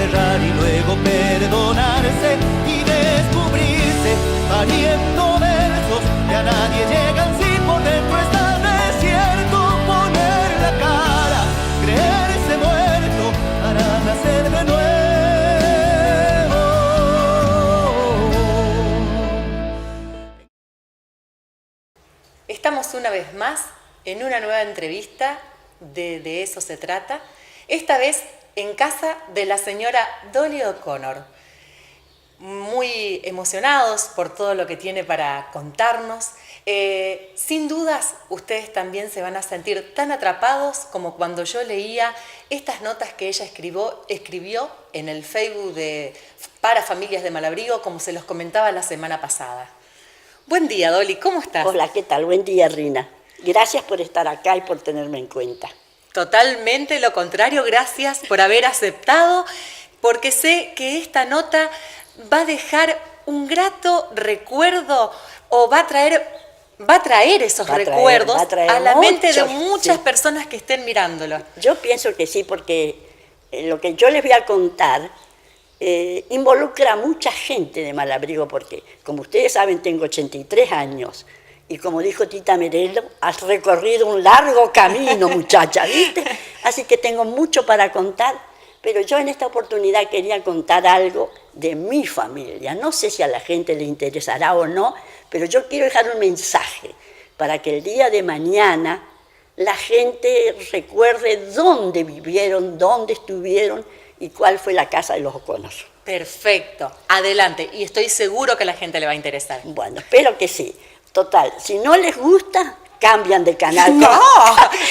cerrar y luego perdonarse y descubrirse, pariendo versos que a nadie llegan si por dentro está desierto. Poner la cara, creerse muerto para nacer de nuevo. Estamos una vez más en una nueva entrevista de Eso se trata, esta vez en casa de la señora Dolly O'Connor. Muy emocionados por todo lo que tiene para contarnos. Sin dudas, ustedes también se van a sentir tan atrapados como cuando yo leía estas notas que ella escribió en el Facebook para Familias de Malabrigo, como se los comentaba la semana pasada. Buen día, Dolly, ¿cómo estás? Hola, ¿qué tal? Buen día, Rina. Gracias por estar acá y por tenerme en cuenta. Totalmente lo contrario, gracias por haber aceptado, porque sé que esta nota va a dejar un grato recuerdo o va a traer esos recuerdos a la mente de muchas personas que estén mirándolo. Yo pienso que sí, porque lo que yo les voy a contar involucra a mucha gente de Malabrigo, porque como ustedes saben tengo 83 años y como dijo Tita Merelo, has recorrido un largo camino, muchacha, ¿viste? Así que tengo mucho para contar, pero yo en esta oportunidad quería contar algo de mi familia. No sé si a la gente le interesará o no, pero yo quiero dejar un mensaje para que el día de mañana la gente recuerde dónde vivieron, dónde estuvieron y cuál fue la casa de los O'Connor. Perfecto, adelante, y estoy seguro que a la gente le va a interesar. Bueno, espero que sí. Total, si no les gusta, cambian de canal. ¡No!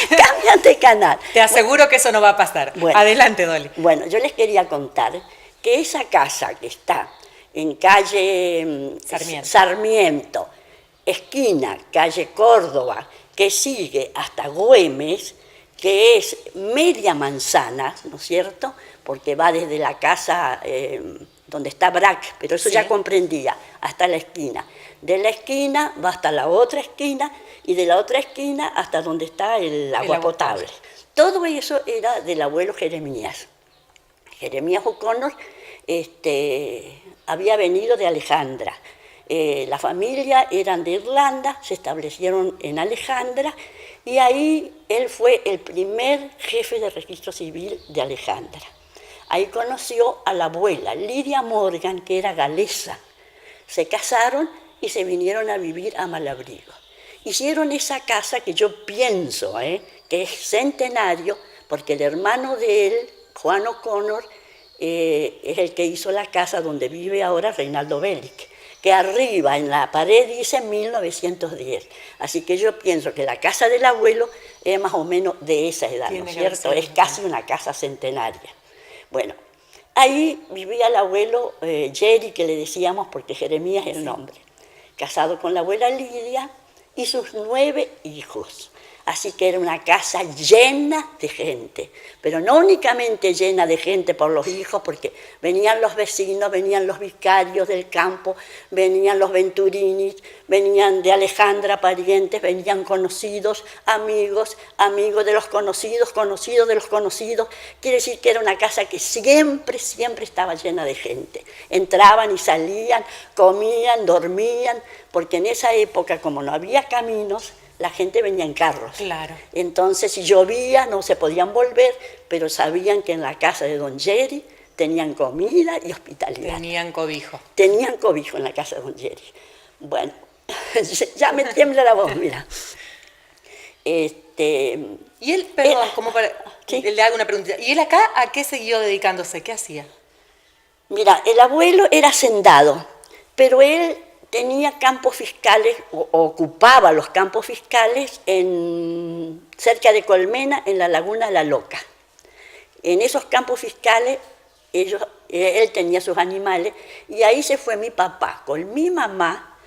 Cambian de canal. Te aseguro que eso no va a pasar. Bueno, adelante, Dolly. Bueno, yo les quería contar que esa casa que está en calle Sarmiento, esquina, calle Córdoba, que sigue hasta Güemes, que es media manzana, ¿no es cierto?, porque va desde la casa donde está Brac, pero eso sí, ya comprendía, hasta la esquina. De la esquina va hasta la otra esquina y de la otra esquina hasta donde está el agua potable. Todo eso era del abuelo Jeremías. Jeremías O'Connor había venido de Alejandra. La familia eran de Irlanda, se establecieron en Alejandra y ahí él fue el primer jefe de registro civil de Alejandra. Ahí conoció a la abuela, Lidia Morgan, que era galesa. Se casaron y se vinieron a vivir a Malabrigo. Hicieron esa casa que yo pienso que es centenario, porque el hermano de él, Juan O'Connor, es el que hizo la casa donde vive ahora Reinaldo Bellic, que arriba en la pared dice 1910. Así que yo pienso que la casa del abuelo es más o menos de esa edad, ¿no es cierto? Es casi una casa centenaria. Bueno, ahí vivía el abuelo Jerry, que le decíamos porque Jeremías es el nombre, casado con la abuela Lidia y sus 9 hijos. Así que era una casa llena de gente, pero no únicamente llena de gente por los hijos, porque venían los vecinos, venían los vicarios del campo, venían los Venturinis, venían de Alejandra parientes, venían conocidos, amigos, amigos de los conocidos, conocidos de los conocidos. Quiere decir que era una casa que siempre, siempre estaba llena de gente. Entraban y salían, comían, dormían, porque en esa época, como no había caminos, la gente venía en carros. Claro. Entonces, si llovía, no se podían volver, pero sabían que en la casa de don Jerry tenían comida y hospitalidad. Tenían cobijo. Tenían cobijo en la casa de don Jerry. Bueno, ya me tiembla la voz, mira. Y él, perdón, ¿sí? Le hago una pregunta. ¿Y él acá a qué siguió dedicándose? ¿Qué hacía? Mira, el abuelo era hacendado, pero él tenía campos fiscales, o ocupaba los campos fiscales cerca de Colmena, en la laguna La Loca. En esos campos fiscales él tenía sus animales y ahí se fue mi papá con mi mamá,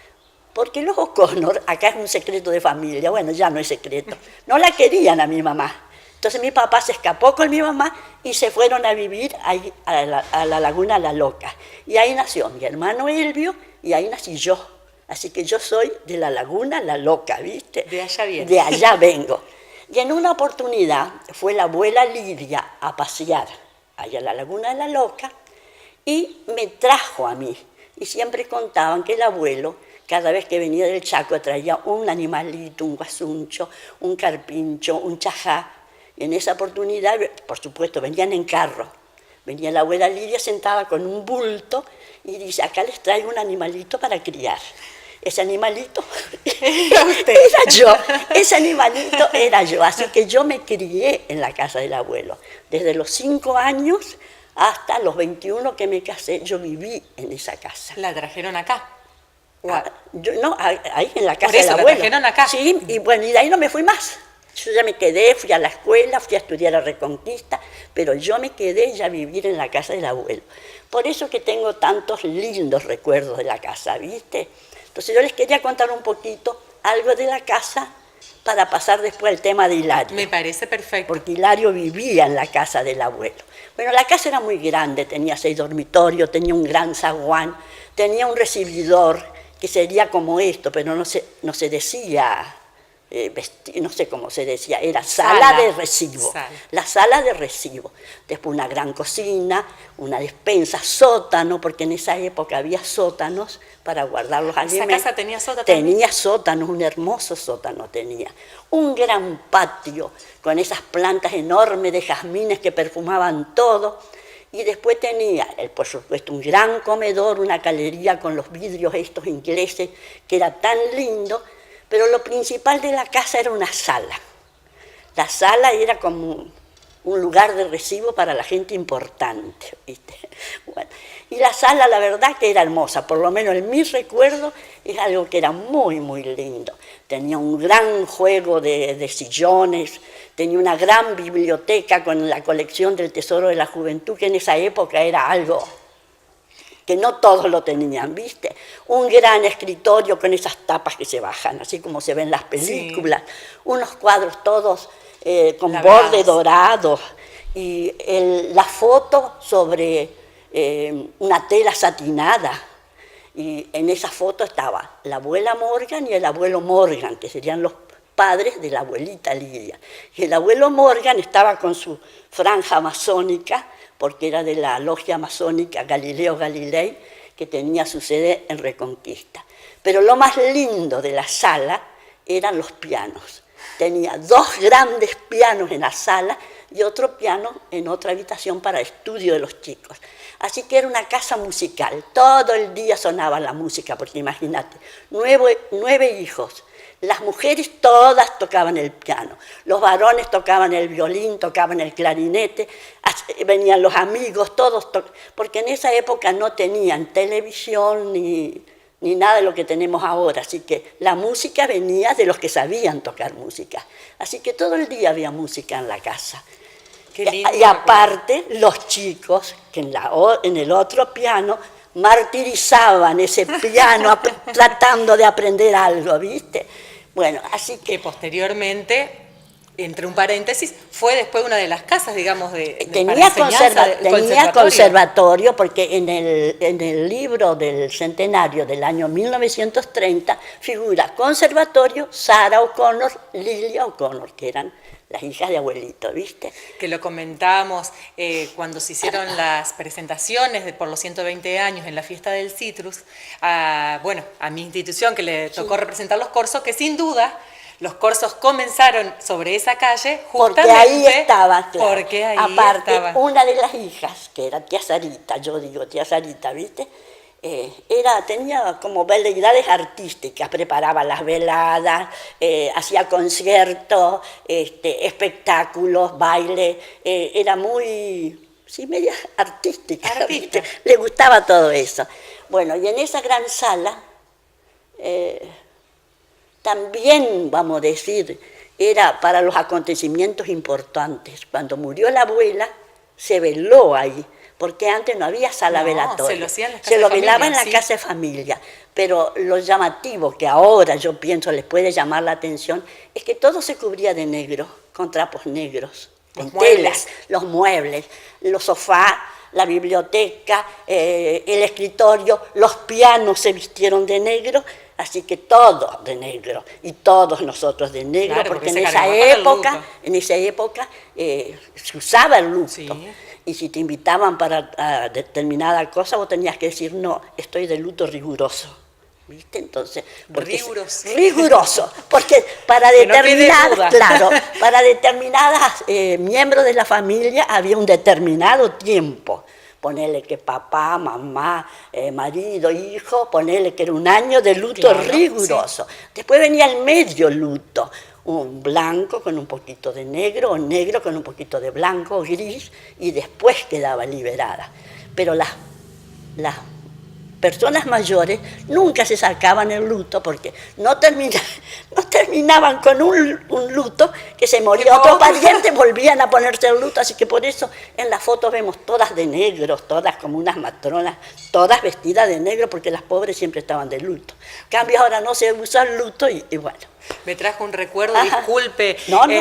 porque los O'Connor, acá es un secreto de familia, bueno, ya no es secreto, no la querían a mi mamá. Entonces mi papá se escapó con mi mamá y se fueron a vivir ahí a la laguna La Loca. Y ahí nació mi hermano Elvio y ahí nací yo. Así que yo soy de la laguna La Loca, ¿viste? De allá viene. De allá vengo. Y en una oportunidad fue la abuela Lidia a pasear allá a la Laguna de la Loca, y me trajo a mí. Y siempre contaban que el abuelo, cada vez que venía del Chaco, traía un animalito, un guasuncho, un carpincho, un chajá. Y en esa oportunidad, por supuesto, venían en carro. Venía la abuela Lidia sentada con un bulto y dice, acá les traigo un animalito para criar. Ese animalito era yo, ese animalito era yo. Así que yo me crié en la casa del abuelo. Desde los 5 años hasta los 21 que me casé, yo viví en esa casa. ¿La trajeron acá? No, ahí en la casa Por eso, del abuelo. ¿la trajeron acá? Sí, y bueno, y de ahí no me fui más. Yo ya me quedé, fui a la escuela, fui a estudiar a Reconquista, pero yo me quedé ya a vivir en la casa del abuelo. Por eso que tengo tantos lindos recuerdos de la casa, ¿viste? Entonces yo les quería contar un poquito algo de la casa para pasar después al tema de Hilario. Me parece perfecto. Porque Hilario vivía en la casa del abuelo. Bueno, la casa era muy grande, tenía 6 dormitorios, tenía un gran zaguán, tenía un recibidor que sería como esto, pero no se decía, no sé cómo se decía, era sala de recibo. La sala de recibo. Después una gran cocina, una despensa, sótano, porque en esa época había sótanos para guardar los alimentos. ¿Esa casa tenía sótano? Tenía sótanos, un hermoso sótano tenía. Un gran patio con esas plantas enormes de jazmines que perfumaban todo. Y después tenía, por supuesto, un gran comedor, una galería con los vidrios estos ingleses, que era tan lindo. Pero lo principal de la casa era una sala. La sala era como un lugar de recibo para la gente importante, ¿viste? Bueno, y la sala, la verdad que era hermosa, por lo menos en mi recuerdo, es algo que era muy, muy lindo. Tenía un gran juego de sillones, tenía una gran biblioteca con la colección del Tesoro de la Juventud, que en esa época era algo que no todos lo tenían, ¿viste? Un gran escritorio con esas tapas que se bajan, así como se ven en las películas, sí. Unos cuadros todos con borde dorado, y la foto sobre una tela satinada, y en esa foto estaba la abuela Morgan y el abuelo Morgan, que serían los padres de la abuelita Lidia. Y el abuelo Morgan estaba con su franja masónica, porque era de la logia masónica Galileo Galilei, que tenía su sede en Reconquista. Pero lo más lindo de la sala eran los pianos. Tenía 2 grandes pianos en la sala y otro piano en otra habitación para estudio de los chicos. Así que era una casa musical. Todo el día sonaba la música, porque imagínate, 9 hijos. Las mujeres todas tocaban el piano, los varones tocaban el violín, tocaban el clarinete, venían los amigos, todos porque en esa época no tenían televisión ni nada de lo que tenemos ahora, así que la música venía de los que sabían tocar música. Así que todo el día había música en la casa. Qué lindo. Y aparte, los chicos, que en el otro piano, martirizaban ese piano tratando de aprender algo, ¿viste? Bueno, así que posteriormente, entre un paréntesis, fue después una de las casas, digamos, tenía conservatorio, porque en el libro del centenario del año 1930 figura conservatorio Sara O'Connor, Lilia O'Connor, que eran las hijas de abuelito, ¿viste? Que lo comentábamos cuando se hicieron las presentaciones por los 120 años en la fiesta del Citrus, a mi institución que le tocó representar los corsos, que sin duda los corsos comenzaron sobre esa calle justamente porque ahí estaba, claro. Porque ahí aparte, estaba. Una de las hijas, que era tía Sarita, yo digo tía Sarita, ¿viste? Tenía como veleidades artísticas, preparaba las veladas, hacía conciertos, espectáculos, baile, era muy, sí, media artística. Le gustaba todo eso. Bueno, y en esa gran sala, también, vamos a decir, era para los acontecimientos importantes. Cuando murió la abuela, se veló ahí, porque antes no había sala velatoria. Se lo velaba en la casa de familia. Pero lo llamativo que ahora yo pienso les puede llamar la atención es que todo se cubría de negro, con trapos negros, en telas, los muebles, los sofás, la biblioteca, el escritorio, los pianos se vistieron de negro, así que todo de negro, y todos nosotros de negro, claro, porque en esa época se usaba el luto. Sí. y si te invitaban para determinada cosa, vos tenías que decir, no, estoy de luto riguroso. ¿Viste? Entonces, Riguroso. Riguroso, porque para Que no quede determinadas, duda. claro, para determinadas miembros de la familia había un determinado tiempo. Ponerle que papá, mamá, marido, hijo, ponerle que era un año de luto Claro, riguroso. Sí. Después venía el medio luto, un blanco con un poquito de negro, o negro con un poquito de blanco o gris, y después quedaba liberada. Pero las personas mayores nunca se sacaban el luto porque no terminaban con un luto que se moría otro pariente, volvían a ponerse el luto, así que por eso en las fotos vemos todas de negro, todas como unas matronas, todas vestidas de negro porque las pobres siempre estaban de luto. En cambio ahora no se usa el luto y bueno. Me trajo un recuerdo, Ajá. disculpe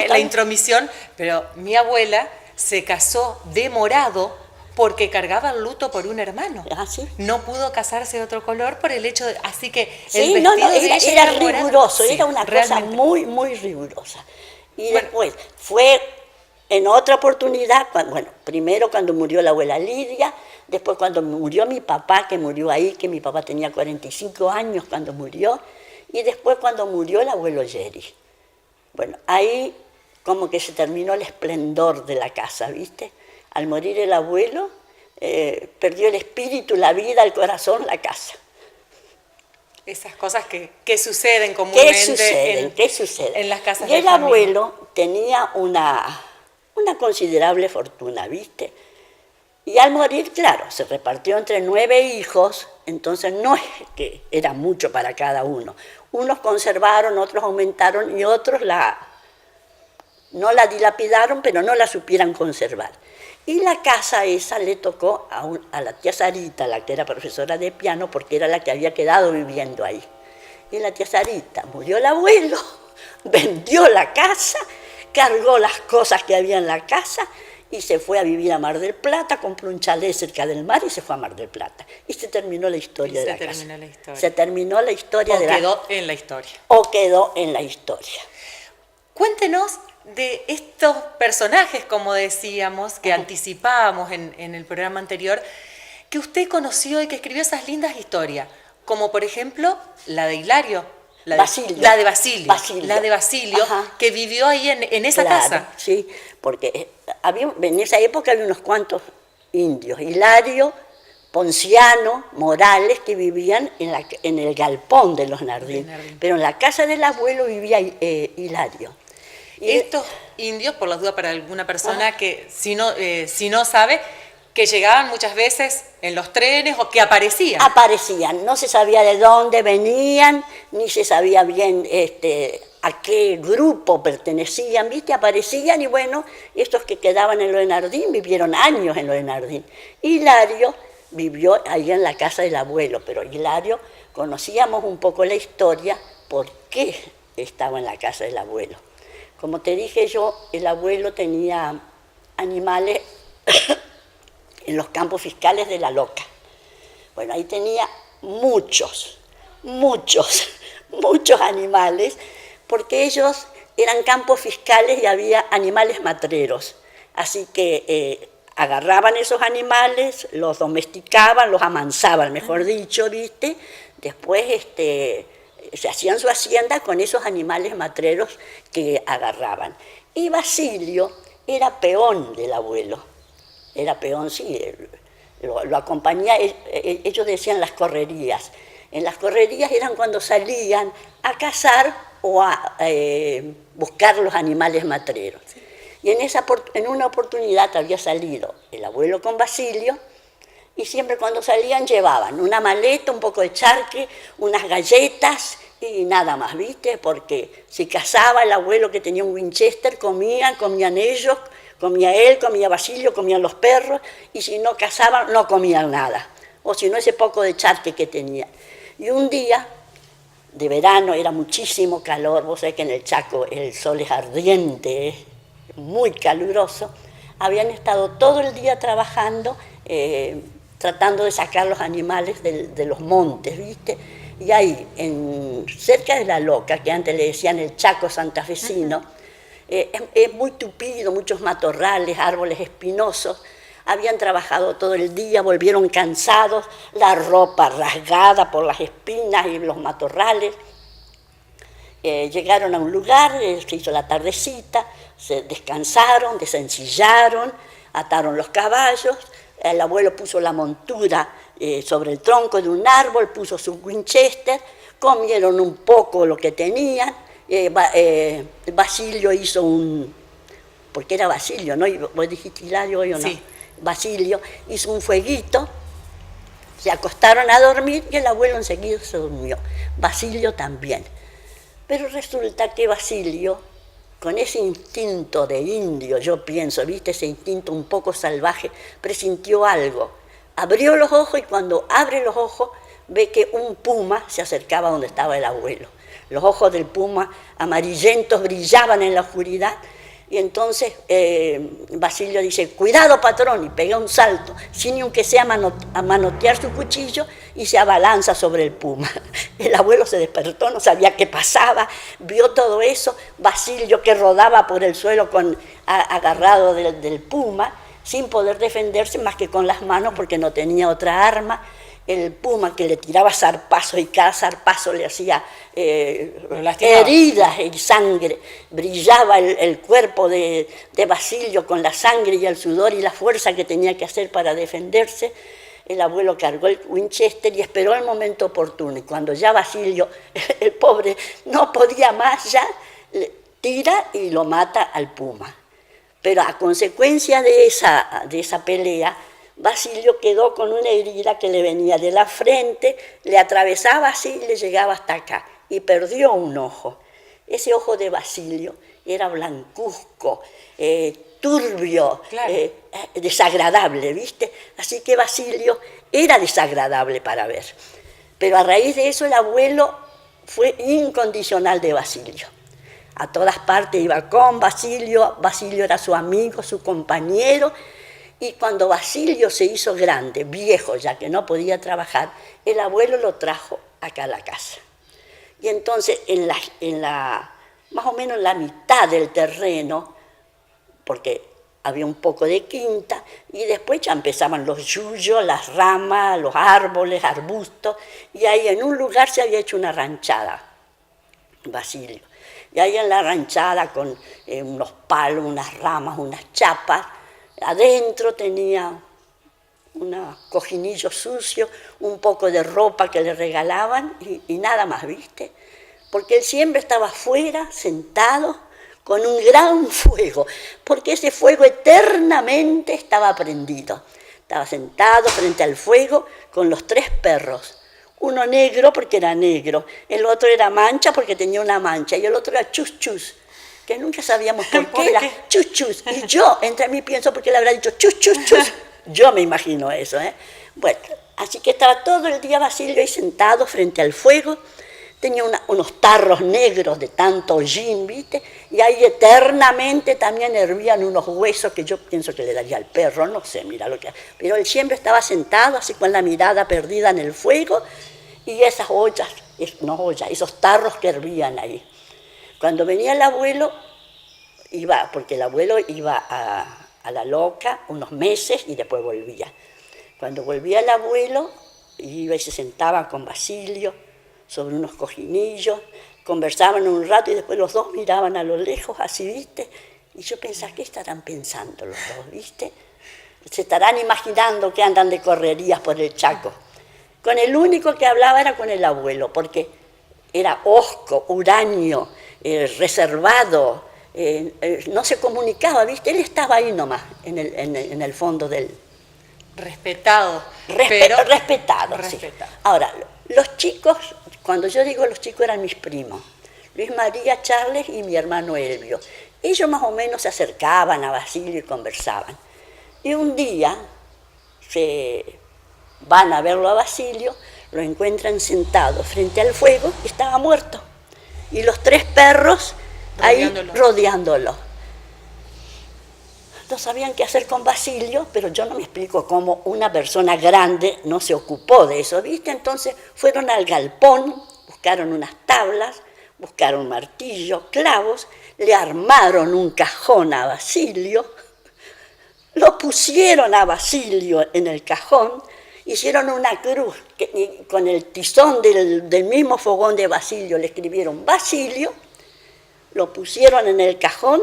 la intromisión, pero mi abuela se casó de morado porque cargaba el luto por un hermano. ¿Ah, sí? No pudo casarse de otro color por el hecho de... Así que sí, el no, vestido de ella era morado. riguroso, Sí, era una realmente. cosa muy, muy rigurosa. Y Bueno. después fue en otra oportunidad, primero cuando murió la abuela Lidia, después cuando murió mi papá, que murió ahí, que mi papá tenía 45 años cuando murió, y después cuando murió el abuelo Jerry. Bueno, ahí como que se terminó el esplendor de la casa, ¿viste? Al morir el abuelo, perdió el espíritu, la vida, el corazón, la casa. Esas cosas que suceden comúnmente ¿Qué sucede? en las casas y de el familia. abuelo tenía una considerable fortuna, ¿viste? Y al morir, claro, se repartió entre 9 hijos, entonces no es que era mucho para cada uno. Unos conservaron, otros aumentaron y otros no la dilapidaron, pero no la supieran conservar. Y la casa esa le tocó a la tía Sarita, la que era profesora de piano, porque era la que había quedado viviendo ahí. Y la tía Sarita, murió el abuelo, vendió la casa, cargó las cosas que había en la casa y se fue a vivir a Mar del Plata, compró un chalet cerca del mar y se fue a Mar del Plata. Y se terminó la historia de la casa. Se terminó la historia de la casa. O quedó en la historia. O quedó en la historia. Cuéntenos de estos personajes, como decíamos, que anticipábamos en el programa anterior, que usted conoció y que escribió esas lindas historias, como por ejemplo la de Hilario, la de Basilio, que vivió ahí en esa casa. Sí, porque en esa época había unos cuantos indios, Hilario, Ponciano, Morales, que vivían en el galpón de los Nardín, pero en la casa del abuelo vivía Hilario. Estos indios, por las dudas para alguna persona que si no sabe, que llegaban muchas veces en los trenes o que aparecían. Aparecían, no se sabía de dónde venían, ni se sabía bien a qué grupo pertenecían, ¿viste? Aparecían y bueno, estos que quedaban en Loenardín vivieron años en Loenardín. Hilario vivió ahí en la casa del abuelo, pero Hilario conocíamos un poco la historia, por qué estaba en la casa del abuelo. Como te dije yo, el abuelo tenía animales en los campos fiscales de La Loca. Bueno, ahí tenía muchos animales, porque ellos eran campos fiscales y había animales matreros. Así que agarraban esos animales, los domesticaban, los amansaban, mejor dicho, ¿viste? Después se hacían su hacienda con esos animales matreros que agarraban. Y Basilio era peón del abuelo. Era peón, sí, lo acompañaba, ellos decían las correrías. En las correrías eran cuando salían a cazar o a buscar los animales matreros. Sí. Y en una oportunidad había salido el abuelo con Basilio, y siempre cuando salían llevaban una maleta, un poco de charque, unas galletas y nada más, ¿viste? Porque si cazaba el abuelo que tenía un Winchester, comían ellos, comía él, comía Basilio, comían los perros, y si no cazaban, no comían nada. O si no, ese poco de charque que tenía. Y un día de verano, era muchísimo calor, vos sabés que en el Chaco el sol es ardiente, es muy caluroso, habían estado todo el día trabajando, tratando de sacar los animales de los montes, ¿viste? Y ahí, cerca de La Loca, que antes le decían el Chaco santafesino, es muy tupido, muchos matorrales, árboles espinosos. habían trabajado todo el día, volvieron cansados, la ropa rasgada por las espinas y los matorrales. Llegaron a un lugar, se hizo la tardecita, se descansaron, desencillaron, ataron los caballos, el abuelo puso la montura sobre el tronco de un árbol, puso su Winchester, comieron un poco lo que tenían, Basilio hizo porque era Basilio, ¿no? ¿Vos dijiste Hilario hoy o no? Sí. Basilio hizo un fueguito, se acostaron a dormir y el abuelo enseguida se durmió, Basilio también. Pero resulta que Basilio, con ese instinto de indio, yo pienso, ¿viste? Ese instinto un poco salvaje, presintió algo. Abrió los ojos y cuando abre los ojos ve que un puma se acercaba donde estaba el abuelo. Los ojos del puma amarillentos brillaban en la oscuridad y entonces Basilio dice, cuidado patrón, y pega un salto, sin aunque sea manotear su cuchillo y se abalanza sobre el puma. El abuelo se despertó, no sabía qué pasaba, vio todo eso, Basilio que rodaba por el suelo agarrado del puma, sin poder defenderse más que con las manos porque no tenía otra arma. El puma que le tiraba zarpazos y cada zarpazo le hacía heridas y sangre. Brillaba el cuerpo de Basilio con la sangre y el sudor y la fuerza que tenía que hacer para defenderse. El abuelo cargó el Winchester y esperó el momento oportuno. Y cuando ya Basilio, el pobre, no podía más, ya tira y lo mata al puma. Pero a consecuencia de esa pelea, Basilio quedó con una herida que le venía de la frente, le atravesaba así y le llegaba hasta acá, y perdió un ojo. Ese ojo de Basilio era blancuzco, turbio, claro. Desagradable, ¿viste? Así que Basilio era desagradable para ver. Pero a raíz de eso el abuelo fue incondicional de Basilio. A todas partes iba con Basilio, Basilio era su amigo, su compañero. Y cuando Basilio se hizo grande, viejo, ya que no podía trabajar, el abuelo lo trajo acá a la casa. Y entonces, más o menos en la mitad del terreno, porque había un poco de quinta, y después ya empezaban los yuyos, las ramas, los árboles, arbustos, y ahí en un lugar se había hecho una ranchada, Basilio. Y ahí en la ranchada, con unos palos, unas ramas, unas chapas, adentro tenía un cojinillo sucio, un poco de ropa que le regalaban y nada más, ¿viste? Porque él siempre estaba afuera, sentado, con un gran fuego, porque ese fuego eternamente estaba prendido. Estaba sentado frente al fuego con los 3 perros. Uno negro porque era negro, el otro era mancha porque tenía una mancha y el otro era chus chus, que nunca sabíamos por qué era chus chus. Y yo, entre mí pienso porque le habrá dicho chus chus chus. Yo me imagino eso, ¿eh? Bueno, así que estaba todo el día Basilio ahí sentado frente al fuego, tenía unos tarros negros de tanto hollín, ¿viste? Y ahí eternamente también hervían unos huesos que yo pienso que le daría al perro, no sé, mira lo que... Pero él siempre estaba sentado así con la mirada perdida en el fuego y esas ollas, esos tarros que hervían ahí. Cuando venía el abuelo, porque el abuelo iba a la Loca unos meses y después volvía. Cuando volvía el abuelo, iba y se sentaba con Basilio sobre unos cojinillos, conversaban un rato y después los dos miraban a lo lejos, así, ¿viste? Y yo pensaba, ¿qué estarán pensando los dos, viste? Se estarán imaginando que andan de correrías por el Chaco. Con el único que hablaba era con el abuelo, porque era hosco, huraño, reservado, no se comunicaba, ¿viste? Él estaba ahí nomás, en el fondo del... Respetado. Respetado, sí. Ahora, los chicos, cuando yo digo los chicos eran mis primos, Luis María, Charles y mi hermano Elvio. Ellos más o menos se acercaban a Basilio y conversaban. Y un día se van a verlo a Basilio, lo encuentran sentado frente al fuego y estaba muerto. Y los 3 perros ahí rodeándolo. No sabían qué hacer con Basilio, pero yo no me explico cómo una persona grande no se ocupó de eso, ¿viste? Entonces fueron al galpón, buscaron unas tablas, buscaron un martillo, clavos, le armaron un cajón a Basilio, Lo pusieron a Basilio en el cajón, hicieron una cruz con el tizón del mismo fogón de Basilio, le escribieron Basilio, lo pusieron en el cajón,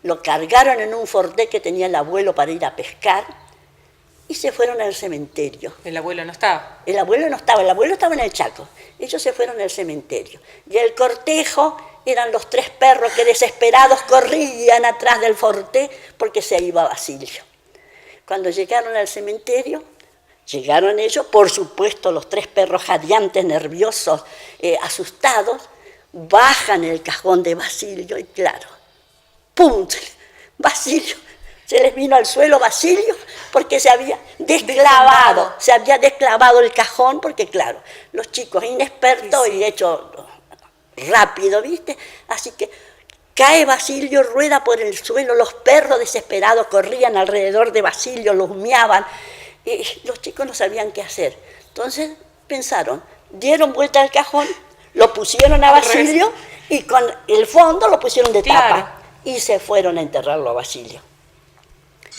lo cargaron en un forté que tenía el abuelo para ir a pescar y se fueron al cementerio. El abuelo no estaba. El abuelo no estaba, el abuelo estaba en el Chaco. Ellos se fueron al cementerio. Y el cortejo eran los 3 perros que desesperados corrían atrás del forté porque se iba Basilio. Cuando llegaron al cementerio, llegaron ellos, por supuesto los 3 perros jadeantes, nerviosos, asustados, bajan el cajón de Basilio y claro, ¡pum! Basilio, se les vino al suelo Basilio porque se había desclavado el cajón porque claro, los chicos inexpertos Sí. y hecho rápido, ¿viste? Así que cae Basilio, rueda por el suelo, los perros desesperados corrían alrededor de Basilio, lo humeaban, y los chicos no sabían qué hacer. Entonces pensaron, dieron vuelta al cajón, lo pusieron a Basilio y con el fondo lo pusieron de Claro. tapa y se fueron a enterrarlo a Basilio.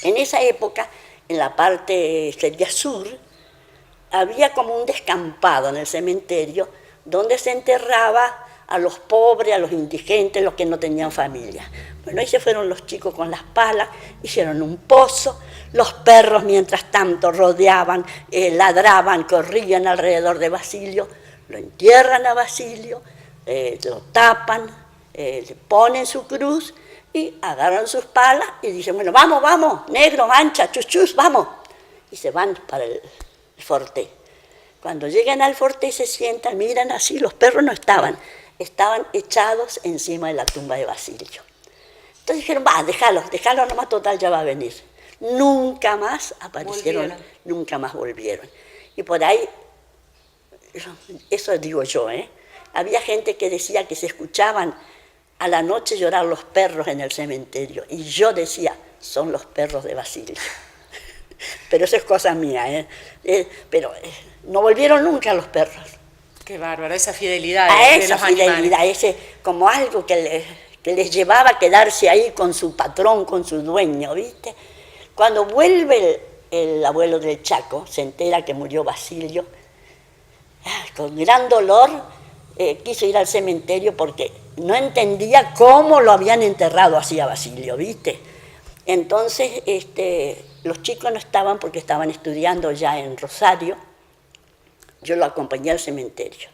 En esa época, en la parte sería sur, había como un descampado en el cementerio donde se enterraba a los pobres, a los indigentes, los que no tenían familia. Bueno, ahí se fueron los chicos con las palas, hicieron un pozo, los perros mientras tanto rodeaban, ladraban, corrían alrededor de Basilio, lo entierran a Basilio, lo tapan, le ponen su cruz y agarran sus palas y dicen, bueno, vamos, vamos, negro, mancha, chuchus, vamos. Y se van para el forté. Cuando llegan al forté se sientan, miran así, los perros no estaban echados encima de la tumba de Basilio. Entonces dijeron, va, déjalo nomás, total ya va a venir. Nunca más aparecieron, nunca más volvieron. Y por ahí, eso digo yo, había gente que decía que se escuchaban a la noche llorar los perros en el cementerio. Y yo decía, son los perros de Basilio. Pero eso es cosa mía, pero no volvieron nunca los perros. Qué bárbaro, esa fidelidad A de esa los animales. fidelidad, ese como algo que les llevaba a quedarse ahí con su patrón, con su dueño, ¿viste? Cuando vuelve el abuelo del Chaco, se entera que murió Basilio, con gran dolor quiso ir al cementerio porque no entendía cómo lo habían enterrado así a Basilio, ¿viste? Entonces los chicos no estaban porque estaban estudiando ya en Rosario. Yo lo acompañé al cementerio.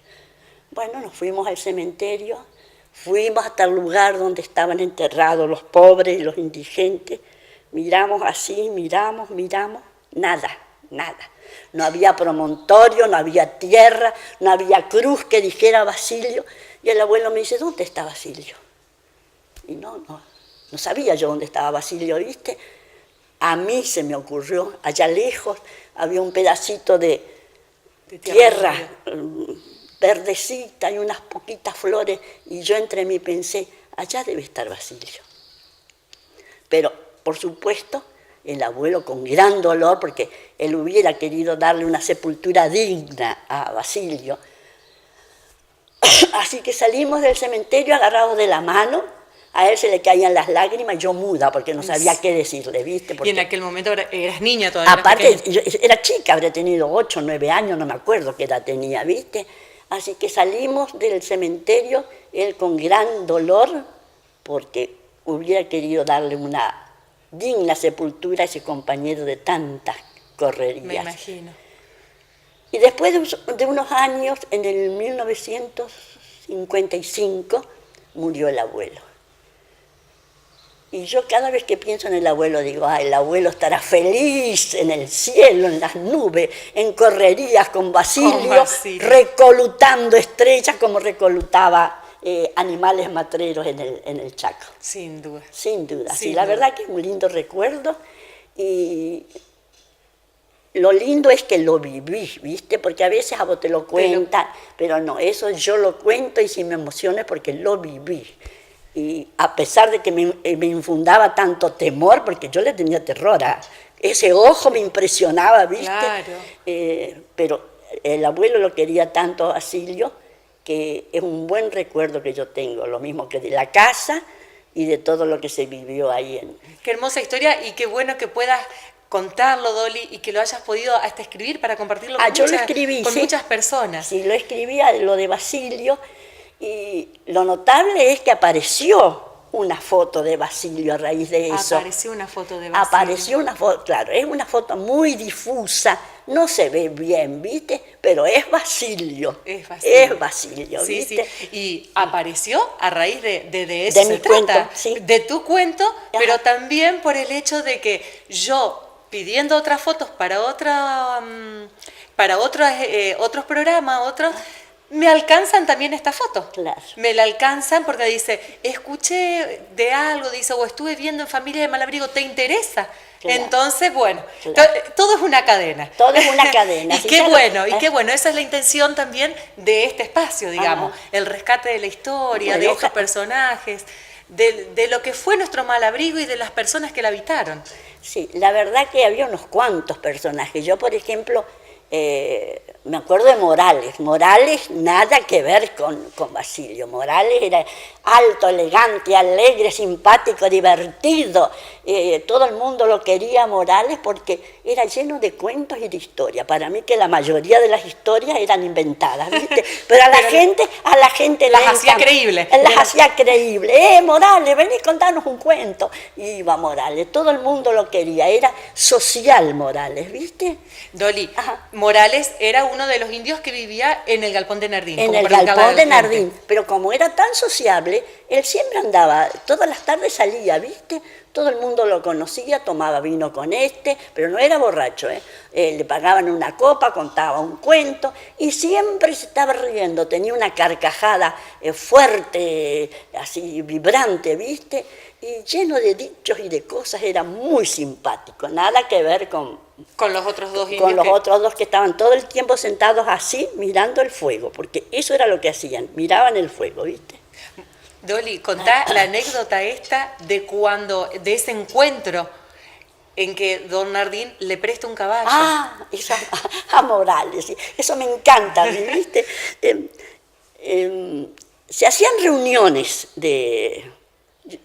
Bueno, nos fuimos al cementerio, fuimos hasta el lugar donde estaban enterrados los pobres y los indigentes. Miramos así, miramos, nada. No había promontorio, no había tierra, no había cruz que dijera Basilio. Y el abuelo me dice, ¿dónde está Basilio? Y no sabía yo dónde estaba Basilio, ¿viste? A mí se me ocurrió, allá lejos había un pedacito de tierra verdecita y unas poquitas flores, y yo entre mí pensé, allá debe estar Basilio. Pero, por supuesto, el abuelo con gran dolor, porque él hubiera querido darle una sepultura digna a Basilio. Así que salimos del cementerio agarrados de la mano, a él se le caían las lágrimas, yo muda, porque no sabía qué decirle, ¿viste? Porque Y en aquel momento eras niña todavía. aparte, yo era chica, habría tenido 8 o 9 años, no me acuerdo qué edad tenía, ¿viste? Así que salimos del cementerio, él con gran dolor, porque hubiera querido darle una digna sepultura a ese compañero de tantas correrías. Me imagino. Y después de unos años, en el 1955, murió el abuelo. Y yo cada vez que pienso en el abuelo digo, el abuelo estará feliz en el cielo, en las nubes, en correrías con Basilio, recolutando estrellas como recolutaba animales matreros en el Chaco. Sin duda. Sin duda, Sin sí, la duda. verdad que es un lindo recuerdo y lo lindo es que lo viví, ¿viste? Porque a veces a vos te lo cuentan, pero no, eso yo lo cuento y si me emociono es porque lo viví. Y a pesar de que me infundaba tanto temor, porque yo le tenía terror a ese ojo, me impresionaba, ¿viste? Claro. Pero el abuelo lo quería tanto a Basilio, que es un buen recuerdo que yo tengo, lo mismo que de la casa, y de todo lo que se vivió ahí. Qué hermosa historia y qué bueno que puedas contarlo, Dolly, y que lo hayas podido hasta escribir para compartirlo con, yo lo escribí, con sí, muchas personas. Sí, lo escribía, lo de Basilio, y lo notable es que apareció una foto de Basilio a raíz de eso. Apareció una foto de Basilio. Apareció una foto, claro, es una foto muy difusa, no se ve bien, ¿viste? Pero es Basilio. Es Basilio. Es Basilio, sí, ¿viste? Sí. Y apareció a raíz de eso de mi cuento, sí. De tu cuento, Ajá. pero también por el hecho de que yo, pidiendo otras fotos para otros programas, me alcanzan también esta foto. Claro. Me la alcanzan porque dice, escuché de algo, dice, o estuve viendo en Familia de Malabrigo, ¿te interesa? Claro. Entonces, bueno, claro. Todo es una cadena. Todo es una cadena. Y qué bueno, y qué bueno. Esa es la intención también de este espacio, digamos. Ajá. El rescate de la historia, bueno, de estos personajes, de lo que fue nuestro Malabrigo y de las personas que la habitaron. Sí, la verdad que había unos cuantos personajes. Yo, por ejemplo, me acuerdo de Morales. Morales nada que ver con Basilio. Morales era alto, elegante, alegre, simpático, divertido. Todo el mundo lo quería, Morales, porque era lleno de cuentos y de historia. Para mí que la mayoría de las historias eran inventadas, ¿viste? Pero a la gente las hacía creíbles. Las hacía creíbles. Morales, vení, contanos un cuento. Y iba Morales, todo el mundo lo quería. Era social Morales, ¿viste? Dolly, ajá. Morales era uno de los indios que vivía en el Galpón de Nardín. En el Galpón de Nardín, pero como era tan sociable, él siempre andaba, todas las tardes salía, ¿viste? Todo el mundo lo conocía, tomaba vino con pero no era borracho, le pagaban una copa, contaba un cuento y siempre se estaba riendo, tenía una carcajada fuerte, así vibrante, ¿viste? Y lleno de dichos y de cosas, era muy simpático, nada que ver con los otros dos indios. Con los otros dos que estaban todo el tiempo sentados así, mirando el fuego, porque eso era lo que hacían, miraban el fuego, ¿viste? Dolly, contá la anécdota esta de ese encuentro en que don Nardín le presta un caballo. Eso a Morales, sí. Eso me encanta, ¿viste? Se hacían reuniones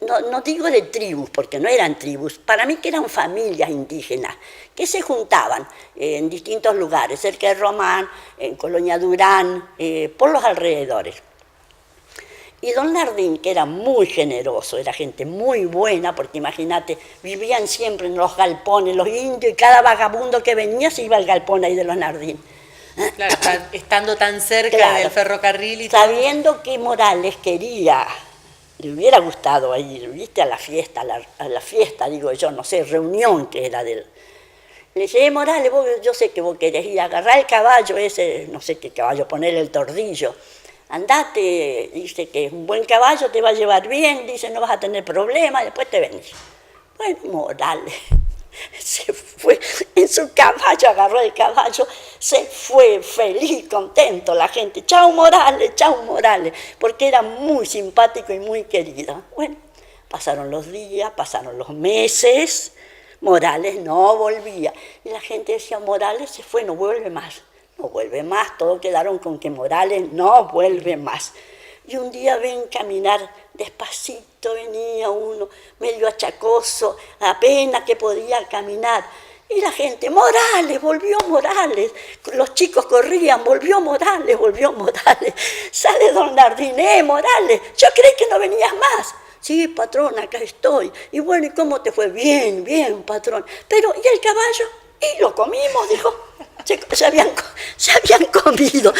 no digo de tribus, porque no eran tribus, para mí que eran familias indígenas, que se juntaban en distintos lugares, cerca de Román, en Colonia Durán, por los alrededores. Y don Nardín, que era muy generoso, era gente muy buena, porque imagínate, vivían siempre en los galpones, los indios, y cada vagabundo que venía se iba al galpón ahí de los Nardín. Claro, estando tan cerca del ferrocarril y sabiendo que Morales quería, le hubiera gustado ir, ¿viste? A la fiesta, digo yo, no sé, reunión que era de él. Le dije, Morales, yo sé que vos querés ir a agarrar el caballo ese, no sé qué caballo, ponerle el tordillo. Andate, dice que es un buen caballo, te va a llevar bien, dice, no vas a tener problemas, después te venís. Bueno, Morales se fue en su caballo, agarró el caballo, se fue feliz, contento la gente. Chau Morales, porque era muy simpático y muy querido. Bueno, pasaron los días, pasaron los meses, Morales no volvía. Y la gente decía, Morales se fue, no vuelve más. No vuelve más, todos quedaron con que Morales no vuelve más. Y un día ven caminar despacito, venía uno medio achacoso, apenas que podía caminar. Y la gente, Morales, volvió Morales. Los chicos corrían, volvió Morales. Sale don Nardín, Morales, yo creí que no venías más. Sí, patrón, acá estoy. Y bueno, ¿y cómo te fue? Bien, patrón. Pero, ¿y el caballo? Y lo comimos, dijo. Se habían comido.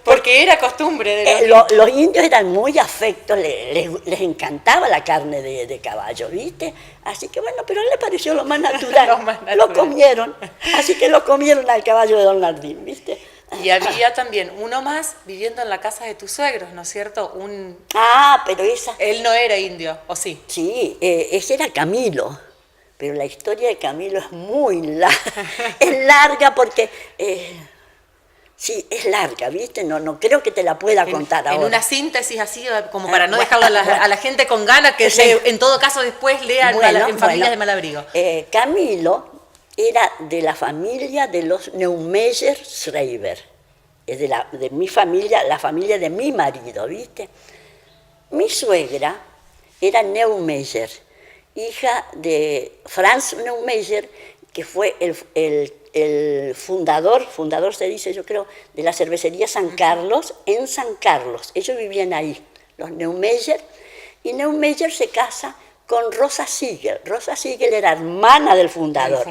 Porque era costumbre de los indios eran muy afectos, les encantaba la carne de caballo, ¿viste? Así que bueno, pero a él le pareció lo más natural. Lo comieron, así que lo comieron al caballo de don Nardín, ¿viste? Y había también uno más viviendo en la casa de tus suegros, ¿no es cierto? Pero esa... Él no era indio, ¿o sí? Sí, ese era Camilo. Pero la historia de Camilo es muy larga, es larga porque, sí, es larga, ¿viste? No creo que te la pueda contar ahora. En una síntesis así, como para no dejarlo a la gente con ganas, que en todo caso después lean en Familias de Malabrigo. Camilo era de la familia de los Neumeyer-Schreiber, es de mi familia, la familia de mi marido, ¿viste? Mi suegra era Neumeyer, hija de Franz Neumeyer, que fue el fundador se dice, yo creo, de la cervecería San Carlos, en San Carlos. Ellos vivían ahí, los Neumeyer, y Neumeyer se casa con Rosa Siegel. Rosa Siegel era hermana del fundador.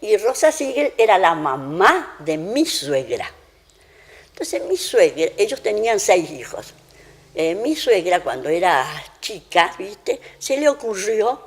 Y Rosa Siegel era la mamá de mi suegra. Entonces mi suegra, ellos tenían 6 hijos. Mi suegra, cuando era chica, ¿viste?, se le ocurrió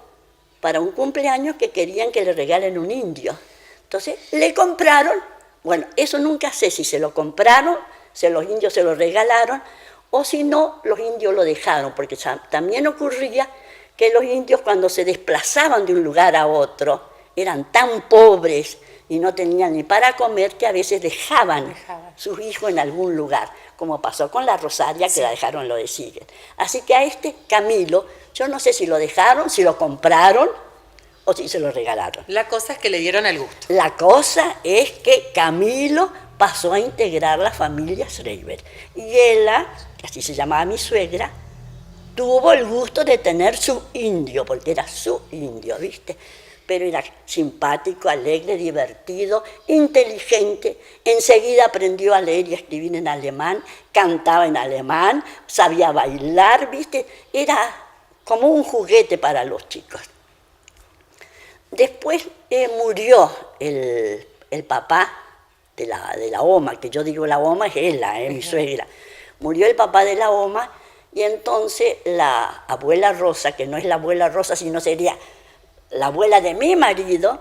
para un cumpleaños que querían que le regalen un indio. Entonces le compraron, bueno, eso nunca sé si se lo compraron, los indios se lo regalaron, o si no, los indios lo dejaron, porque también ocurría que los indios, cuando se desplazaban de un lugar a otro, eran tan pobres y no tenían ni para comer, que a veces dejaban sus hijos en algún lugar, como pasó con la Rosaria, que la dejaron lo de Siegel. Así que a este Camilo, yo no sé si lo dejaron, si lo compraron o si se lo regalaron. La cosa es que le dieron el gusto. La cosa es que Camilo pasó a integrar la familia Schreiber. Y ella, que así se llamaba mi suegra, tuvo el gusto de tener su indio, porque era su indio, ¿viste? Pero era simpático, alegre, divertido, inteligente. Enseguida aprendió a leer y escribir en alemán, cantaba en alemán, sabía bailar, ¿viste? Era como un juguete para los chicos. Después murió el papá de la Oma, que yo digo la Oma es ella, mi suegra. Murió el papá de la Oma, y entonces la abuela Rosa, que no es la abuela Rosa, sino sería la abuela de mi marido,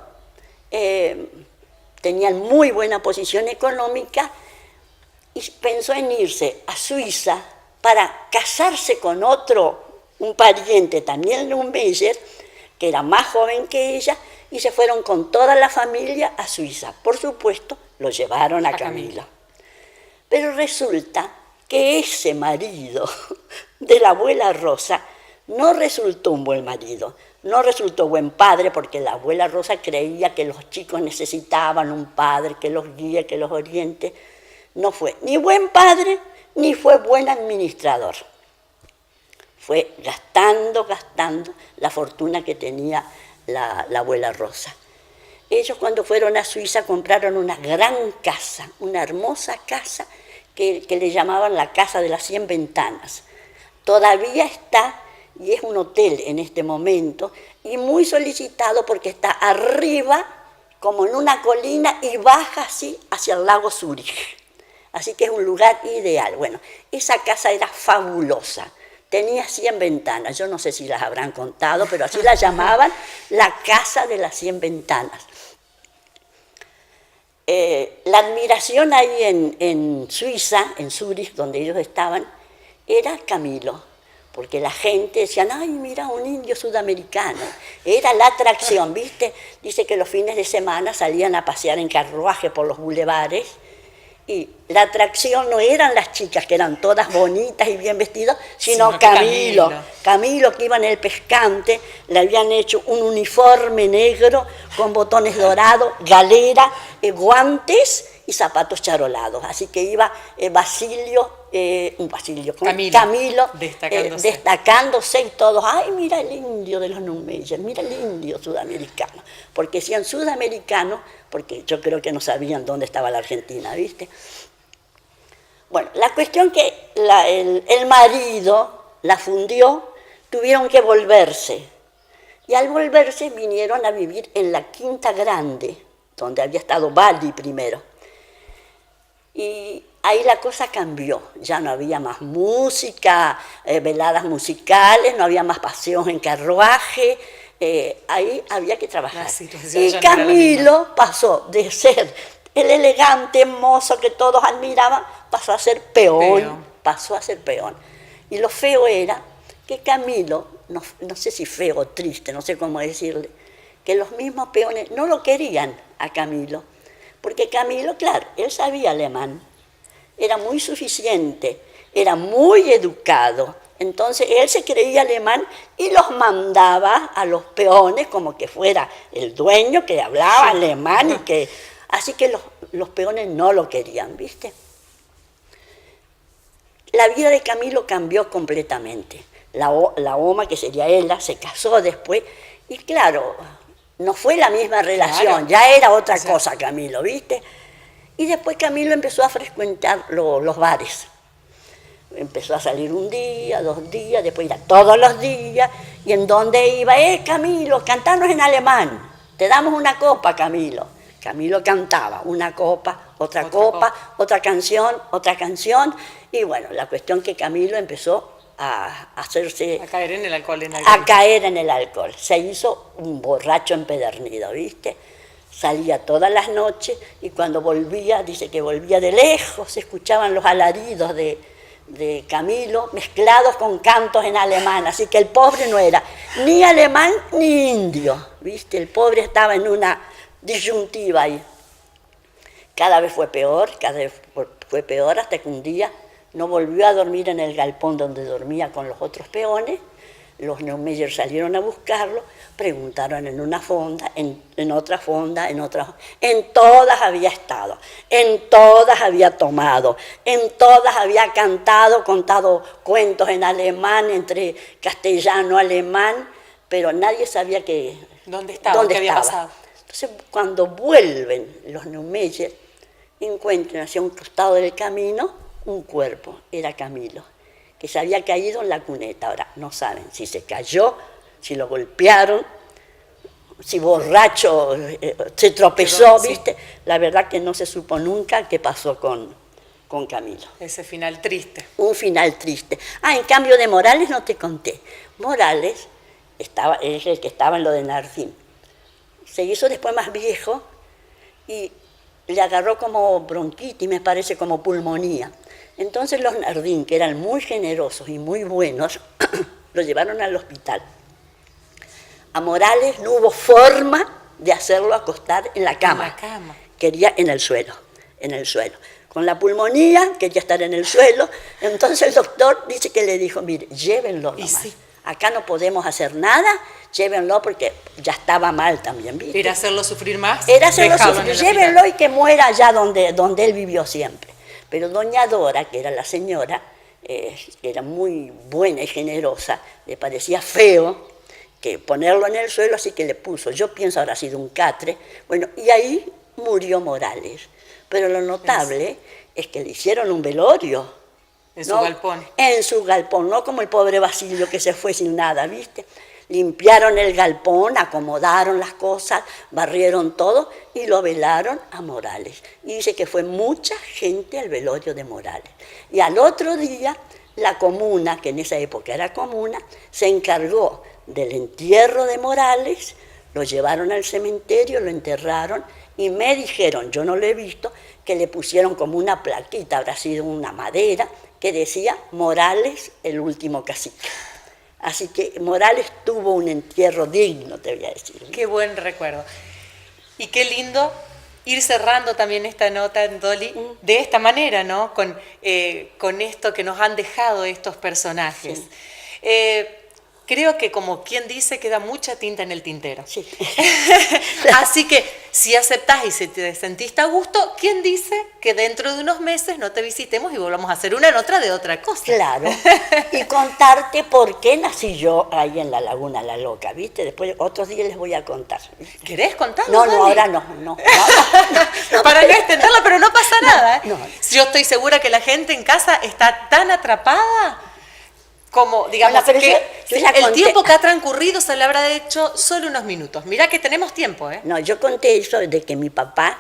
tenía muy buena posición económica y pensó en irse a Suiza para casarse con un pariente también de un Meyer, que era más joven que ella, y se fueron con toda la familia a Suiza. Por supuesto, lo llevaron a Camilo. Pero resulta que ese marido de la abuela Rosa no resultó un buen marido, no resultó buen padre, porque la abuela Rosa creía que los chicos necesitaban un padre que los guíe, que los oriente. No fue ni buen padre, ni fue buen administrador. Fue gastando la fortuna que tenía la abuela Rosa. Ellos, cuando fueron a Suiza, compraron una gran casa, una hermosa casa que le llamaban la Casa de las 100 Ventanas. Todavía está, y es un hotel en este momento, y muy solicitado porque está arriba, como en una colina, y baja así hacia el lago Zúrich. Así que es un lugar ideal. Bueno, esa casa era fabulosa. Tenía 100 ventanas, yo no sé si las habrán contado, pero así la llamaban, la Casa de las 100 Ventanas. La admiración ahí en Suiza, en Zúrich, donde ellos estaban, era Camilo, porque la gente decía, ay, mira, un indio sudamericano. Era la atracción, ¿viste? Dice que los fines de semana salían a pasear en carruaje por los bulevares, y la atracción no eran las chicas, que eran todas bonitas y bien vestidas, sino Camilo. Camilo, que iba en el pescante, le habían hecho un uniforme negro con botones dorados, galera, guantes y zapatos charolados. Así que iba Camilo destacándose, y todos, ay, mira el indio de los Neumeyer, mira el indio sudamericano. Porque decían sudamericano, porque yo creo que no sabían dónde estaba la Argentina, ¿viste? Bueno, la cuestión que el marido la fundió, tuvieron que volverse. Y al volverse vinieron a vivir en la Quinta Grande, donde había estado Baldi primero. Y ahí la cosa cambió, ya no había más música, veladas musicales, no había más paseos en carruaje, ahí había que trabajar. Y Camilo pasó de ser el elegante mozo que todos admiraban, pasó a ser peón. Y lo feo era que Camilo, no sé si feo o triste, no sé cómo decirle, que los mismos peones no lo querían a Camilo, porque Camilo, claro, él sabía alemán, era muy suficiente, era muy educado, entonces él se creía alemán y los mandaba a los peones como que fuera el dueño que hablaba alemán, y que así que los peones no lo querían, ¿viste? La vida de Camilo cambió completamente. la Oma, que sería ella, se casó después, y claro, no fue la misma relación, Claro. ya era otra O sea, cosa Camilo, ¿viste? Y después Camilo empezó a frecuentar los bares. Empezó a salir un día, 2 días, después iba todos los días, y en donde iba, Camilo, cantanos en alemán, te damos una copa, Camilo. Camilo cantaba una copa, otra copa, otra canción, y bueno, la cuestión que Camilo empezó a hacerse... A caer en el alcohol. A caer en el alcohol. Se hizo un borracho empedernido, ¿viste? Salía todas las noches y cuando volvía, dice que volvía de lejos, se escuchaban los alaridos de Camilo mezclados con cantos en alemán, así que el pobre no era ni alemán ni indio, ¿viste? El pobre estaba en una disyuntiva ahí. Cada vez fue peor hasta que un día no volvió a dormir en el galpón donde dormía con los otros peones. Los Neumeyer salieron a buscarlo, preguntaron en una fonda, en otra fonda, en todas había estado, en todas había tomado, en todas había cantado, contado cuentos en alemán, entre castellano, alemán, pero nadie sabía ¿Dónde estaba? ¿Qué había pasado? Entonces, cuando vuelven los Neumeyer, encuentran hacia un costado del camino un cuerpo, era Camilo, que se había caído en la cuneta. Ahora, no saben si se cayó, si lo golpearon, si borracho se tropezó, ¿viste? Sí. La verdad que no se supo nunca qué pasó con Camilo. Ese final triste. Un final triste. En cambio de Morales no te conté. Morales es el que estaba en lo de Nardín. Se hizo después más viejo y le agarró como bronquitis, me parece, como pulmonía. Entonces los Nardín, que eran muy generosos y muy buenos, lo llevaron al hospital. A Morales no hubo forma de hacerlo acostar en la cama. Quería en el suelo. Con la pulmonía quería estar en el suelo. Entonces el doctor dice que le dijo, mire, llévenlo nomás. Sí. Acá no podemos hacer nada, llévenlo porque ya estaba mal también, ¿viste? ¿Era hacerlo sufrir más? Era hacerlo sufrir, llévenlo y que muera allá donde él vivió siempre. Pero doña Dora, que era la señora, que era muy buena y generosa, le parecía feo que ponerlo en el suelo, así que le puso, yo pienso habrá sido un catre, bueno, y ahí murió Morales. Pero lo notable es que le hicieron un velorio. En su galpón. En su galpón, no como el pobre Basilio que se fue sin nada, ¿viste? Limpiaron el galpón, acomodaron las cosas, barrieron todo y lo velaron a Morales. Y dice que fue mucha gente al velorio de Morales. Y al otro día, la comuna, que en esa época era comuna, se encargó del entierro de Morales, lo llevaron al cementerio, lo enterraron y me dijeron, yo no lo he visto, que le pusieron como una plaquita, habrá sido una madera, que decía Morales, el último cacique. Así que Morales tuvo un entierro digno, te voy a decir. Qué buen recuerdo. Y qué lindo ir cerrando también esta nota, Dolly, de esta manera, ¿no? Con esto que nos han dejado estos personajes. Sí. Creo que, como quien dice, queda mucha tinta en el tintero. Sí. Así que, si aceptás y si te sentiste a gusto, ¿quién dice que dentro de unos meses no te visitemos y volvamos a hacer una nota de otra cosa? Claro. Y contarte por qué nací yo ahí en la Laguna La Loca, ¿viste? Después, otros días les voy a contar. ¿Querés contarlo? No, ahora no. Para no extenderla, pero no pasa nada, ¿eh? No. Yo estoy segura que la gente en casa está tan atrapada como, digamos, bueno, que yo el tiempo que ha transcurrido se le habrá hecho solo unos minutos. Mirá que tenemos tiempo, ¿eh? No, yo conté eso de que mi papá,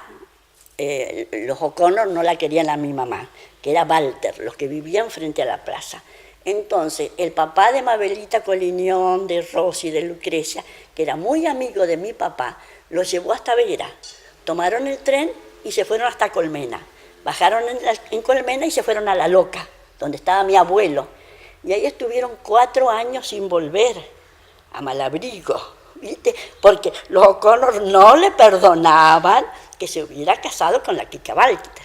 los O'Connor no la querían a mi mamá, que era Walter, los que vivían frente a la plaza. Entonces, el papá de Mabelita Coliñón, de Rosy, de Lucrecia, que era muy amigo de mi papá, los llevó hasta Vera. Tomaron el tren y se fueron hasta Colmena. Bajaron en Colmena y se fueron a La Loca, donde estaba mi abuelo. Y ahí estuvieron 4 años sin volver a Malabrigo, ¿viste? Porque los O'Connor no le perdonaban que se hubiera casado con la Kika Walter.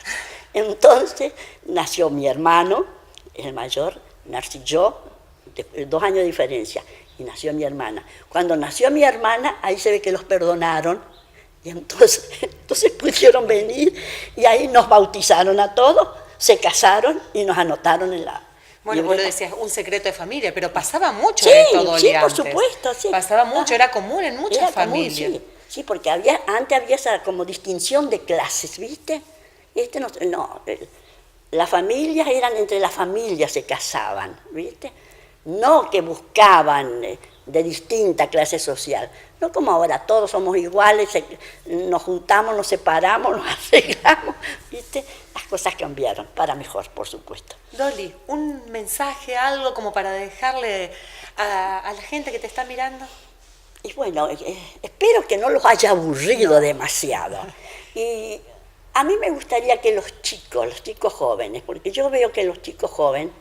Entonces nació mi hermano, el mayor, nací yo, 2 años de diferencia, y nació mi hermana. Cuando nació mi hermana, ahí se ve que los perdonaron, y entonces pudieron venir, y ahí nos bautizaron a todos, se casaron y nos anotaron en la... Bueno, Y vos lo hubiera- decías, un secreto de familia, pero pasaba mucho Sí, esto, Dolly, sí, por antes. supuesto, sí. Pasaba mucho, Ajá. era común en muchas Era común, familias. sí, sí, porque antes había esa como distinción de clases, ¿viste? Las familias eran entre las familias se casaban, ¿viste? No que buscaban de distinta clase social, no como ahora, todos somos iguales, nos juntamos, nos separamos, nos arreglamos, ¿viste? Las cosas cambiaron, para mejor, por supuesto. Dolly, un mensaje, algo como para dejarle a la gente que te está mirando. Y bueno, espero que no los haya aburrido demasiado. Y a mí me gustaría que los chicos jóvenes, porque yo veo que los chicos jóvenes,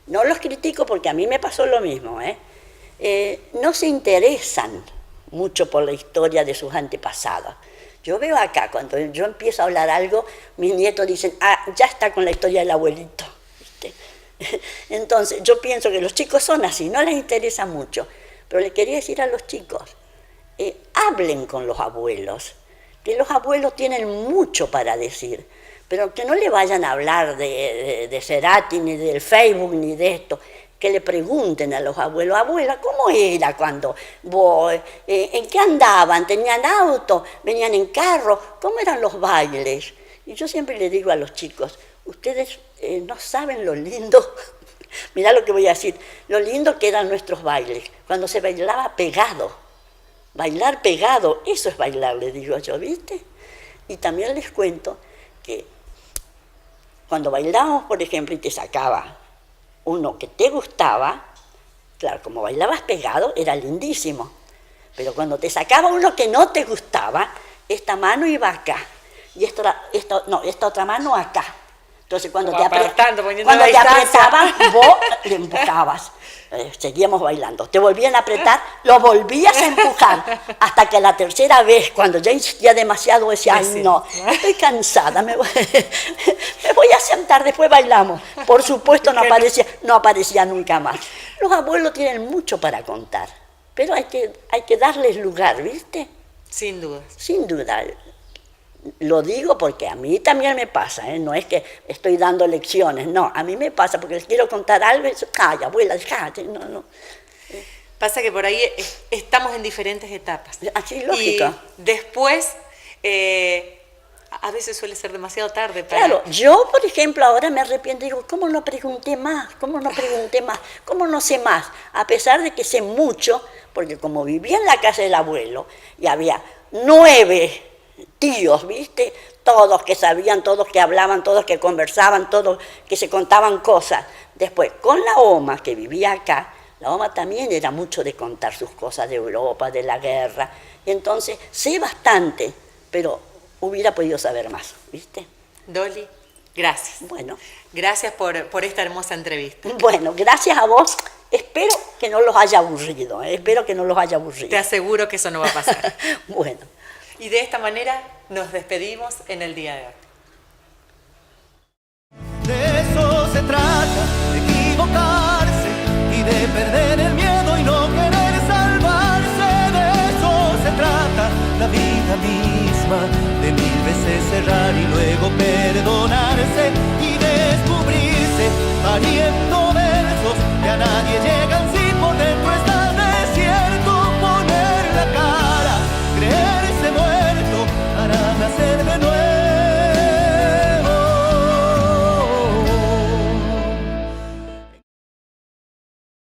no los critico porque a mí me pasó lo mismo, no se interesan mucho por la historia de sus antepasados. Yo veo acá, cuando yo empiezo a hablar algo, mis nietos dicen, ya está con la historia del abuelito, ¿viste? Entonces, yo pienso que los chicos son así, no les interesa mucho. Pero le quería decir a los chicos, hablen con los abuelos, que los abuelos tienen mucho para decir, pero que no le vayan a hablar de Cerati, ni del Facebook, ni de esto, que le pregunten a los abuelos, abuela, ¿cómo era cuando vos, en qué andaban? ¿Tenían auto? ¿Venían en carro? ¿Cómo eran los bailes? Y yo siempre le digo a los chicos, ustedes no saben lo lindo. Mirá lo que voy a decir, lo lindo que eran nuestros bailes, cuando se bailaba pegado, bailar pegado, eso es bailar, le digo yo, ¿viste? Y también les cuento que cuando bailábamos, por ejemplo, y te sacaba uno que te gustaba, claro, como bailabas pegado, era lindísimo, pero cuando te sacaba uno que no te gustaba, esta mano iba acá, y esta otra mano acá. Entonces cuando te apretaban, vos le empujabas. Seguíamos bailando. Te volvían a apretar, lo volvías a empujar. Hasta que la tercera vez, cuando ya insistía demasiado, decía, ay no, estoy cansada, me voy a sentar, después bailamos. Por supuesto no aparecía nunca más. Los abuelos tienen mucho para contar, pero hay que darles lugar, ¿viste? Sin duda. Sin duda. Lo digo porque a mí también me pasa, no es que estoy dando lecciones, no, a mí me pasa porque les quiero contar algo y calla, abuela, dejate, no. Pasa que por ahí estamos en diferentes etapas. Así, lógico. Y después, a veces suele ser demasiado tarde para... Claro, yo, por ejemplo, ahora me arrepiento, digo, ¿cómo no pregunté más? ¿Cómo no sé más? A pesar de que sé mucho, porque como vivía en la casa del abuelo y había 9 tíos, ¿viste? Todos que sabían, todos que hablaban, todos que conversaban, todos que se contaban cosas. Después, con la OMA, que vivía acá, la OMA también era mucho de contar sus cosas de Europa, de la guerra. Entonces, sé bastante, pero hubiera podido saber más, ¿viste? Dolly, gracias. Bueno. Gracias por esta hermosa entrevista. Bueno, gracias a vos. Espero que no los haya aburrido, espero que no los haya aburrido. Te aseguro que eso no va a pasar. Bueno. Y de esta manera nos despedimos en el día de hoy. De eso se trata, de equivocarse y de perder el miedo y no querer salvarse. De eso se trata la vida misma, de 1000 veces errar y luego perdonarse y descubrirse valiente.